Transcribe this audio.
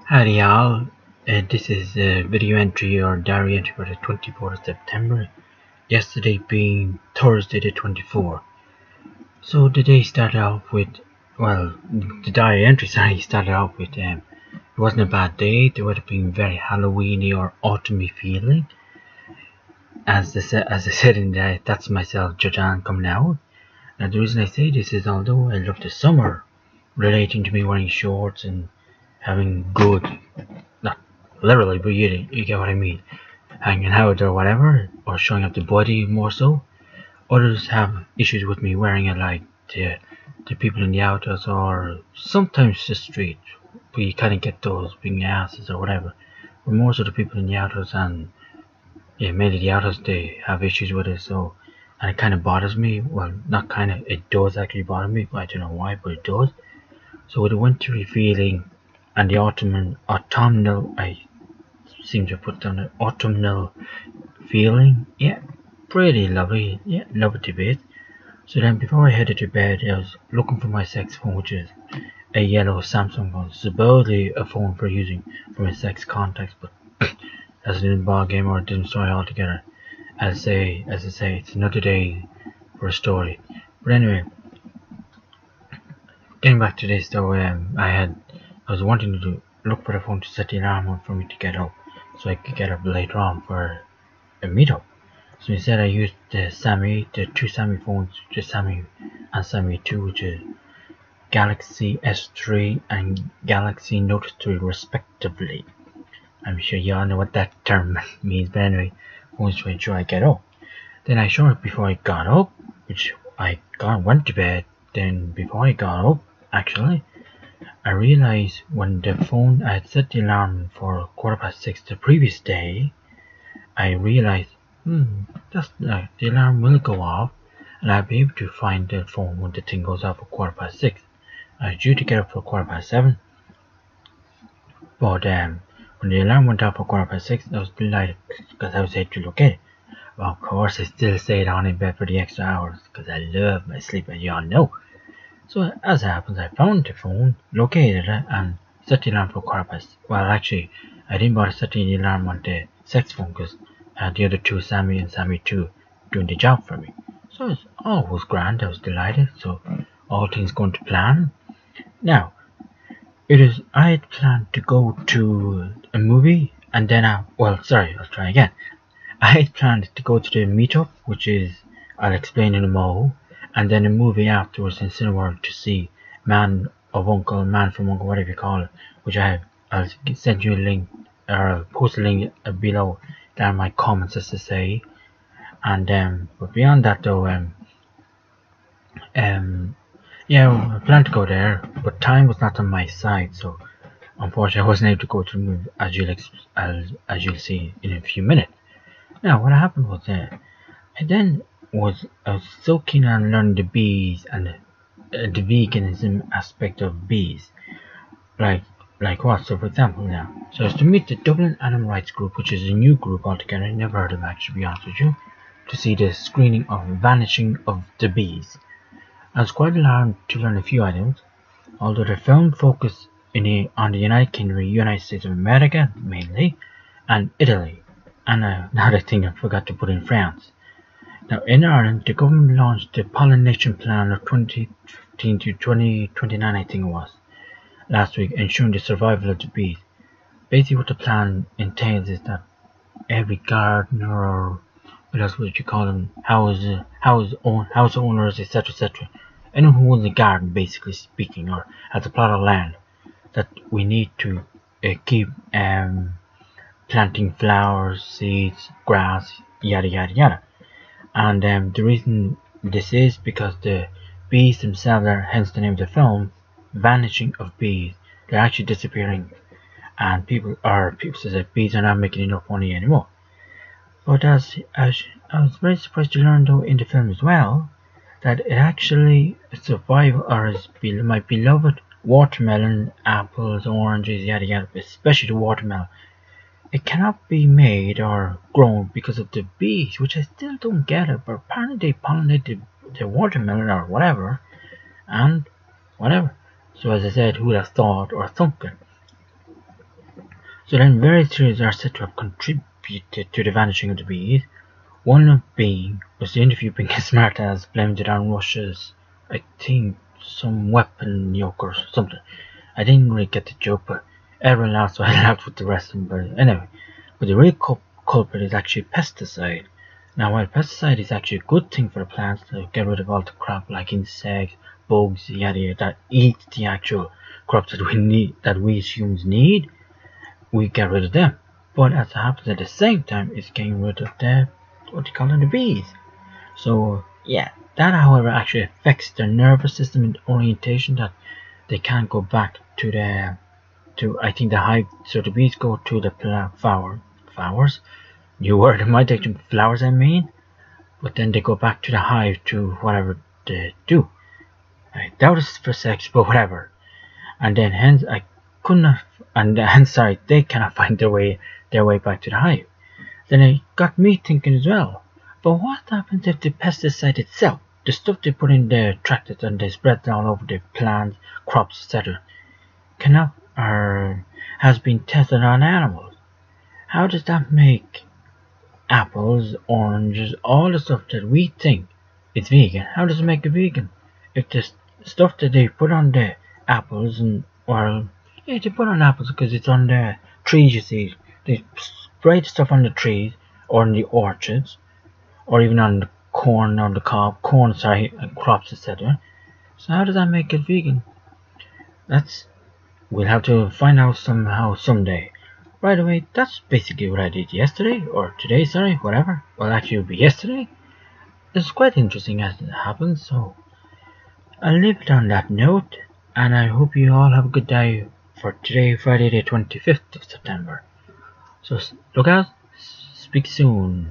Howdy y'all, this is a video entry or diary entry for the 24th of September, yesterday being Thursday the 24th. So the day started off with, the diary entry started off with, it wasn't a bad day. The weather being very Halloweeny or autumny feeling. As I said in the That's Myself Jordan coming out. Now the reason I say this is although I love the summer, relating to me wearing shorts and having good, not literally, but you get what I mean, hanging out or whatever, or showing up the body more so. Others have issues with me wearing it like the people in the autos or sometimes the street. But you kind of get those big asses or whatever. But more so the people in the autos and mainly the autos, they have issues with it. So, and it kind of bothers me. Well, not kind of, it does actually bother me. But I don't know why, but it does. So with the wintry feeling and the autumnal, I seem to put down an autumnal feeling. Yeah, pretty lovely. Yeah, love it a bit. So then before I headed to bed, I was looking for my sex phone, which is a yellow Samsung phone. Supposedly a phone for using for my sex contacts, but as a little ball game or a different story altogether. As I say, it's another day for a story. But anyway, getting back to this though, I was wanting to look for the phone to set the alarm on for me to get up, so I could get up later on for a meetup. So instead I used the two Sammy phones, just Sammy and Sammy 2, which is Galaxy S3 and Galaxy Note 3 respectively. I'm sure y'all know what that term means, but anyway, phones to ensure I get up. Then I showed it before I got up, which went to bed. Then before I got up, actually, I realized when the phone, I had set the alarm for 6:15 the previous day, I realized, the alarm will go off, and I'll be able to find the phone when the thing goes off at 6:15. I was due to get up for 7:15, but when the alarm went off at 6:15, I was delighted because I was able to look at it. Well, of course, I still stayed on in bed for the extra hours because I love my sleep, as y'all know. So as it happens, I found the phone, located it, and set the alarm for 6:15. Well, actually, I didn't bother setting the alarm on the sex phone because I had the other two, Sammy and Sammy 2, doing the job for me. So all was grand. I was delighted. So all things going to plan. Now, I had planned to go to a movie, and then I'll try again. I had planned to go to the meetup, which is, I'll explain in a mo, and then a movie afterwards in Cineworld to see Man from Uncle, whatever you call it, which I'll send you a link, or I'll post a link below down in my comments, as to say. And but beyond that though, I planned to go there, but time was not on my side, so unfortunately I wasn't able to go to the movie, as you'll see in a few minutes. Now, what happened was I was so keen on learning the bees and the veganism aspect of bees, like what? So, for example, so I was to meet the Dublin Animal Rights Group, which is a new group altogether. I never heard of them, actually, to be honest with you, to see the screening of Vanishing of the Bees. I was quite alarmed to learn a few items, although the film focused on the United Kingdom, United States of America mainly, and Italy. And another thing I forgot to put in France. Now, in Ireland, the government launched the Pollination Plan of 2015 to 2029, I think it was, last week, ensuring the survival of the bees. Basically, what the plan entails is that every gardener, or what else would you call them, house owners, etc., anyone who owns a garden, basically speaking, or has a plot of land, that we need to keep planting flowers, seeds, grass, yada yada yada. And the reason this is because the bees themselves are, hence the name of the film, Vanishing of Bees. They're actually disappearing, and people say that bees are not making enough money anymore. But as I was very surprised to learn though in the film as well, that it actually survival, or is my beloved watermelon, apples, oranges, yada yada, especially the watermelon, it cannot be made or grown because of the bees, which I still don't get it, but apparently they pollinate the watermelon or whatever, and whatever. So as I said, who would have thought or thunk it? So then various theories are said to have contributed to the vanishing of the bees. One of being was the interview being smart as blamed it on Russia's, I think, some weapon yoke or something. I didn't really get the joke, but everyone laughed, so I laughed with the rest of them. But anyway, but the real culprit is actually pesticide. Now, while pesticide is actually a good thing for the plants to get rid of all the crap like insects, bugs, yada yada, that eat the actual crops that we as humans need, we get rid of them. But as it happens at the same time, it's getting rid of the the bees. So yeah, that however actually affects their nervous system and orientation, that they can't go back to I think the hive. So the bees go to the flowers. New word in my dictionary, flowers I mean. But then they go back to the hive to whatever they do. I doubt it's for sex, but whatever. And then hence I couldn't have, and hence sorry, they cannot find their way back to the hive. Then it got me thinking as well. But what happens if the pesticide itself, the stuff they put in the tractors and they spread all over the plants, crops, etc., cannot or has been tested on animals? How does that make apples, oranges, all the stuff that we think is vegan? How does it make it vegan? If the stuff that they put on the apples and they put on apples because it's on the trees. You see, they spray the stuff on the trees or in the orchards, or even on the corn or the crops, etc. So how does that make it vegan? We'll have to find out somehow someday. Right away, that's basically what I did yesterday, or today, sorry, whatever. Well, actually, it'll be yesterday. It's quite interesting as it happens, so I'll leave it on that note, and I hope you all have a good day for today, Friday the 25th of September. So look out, speak soon.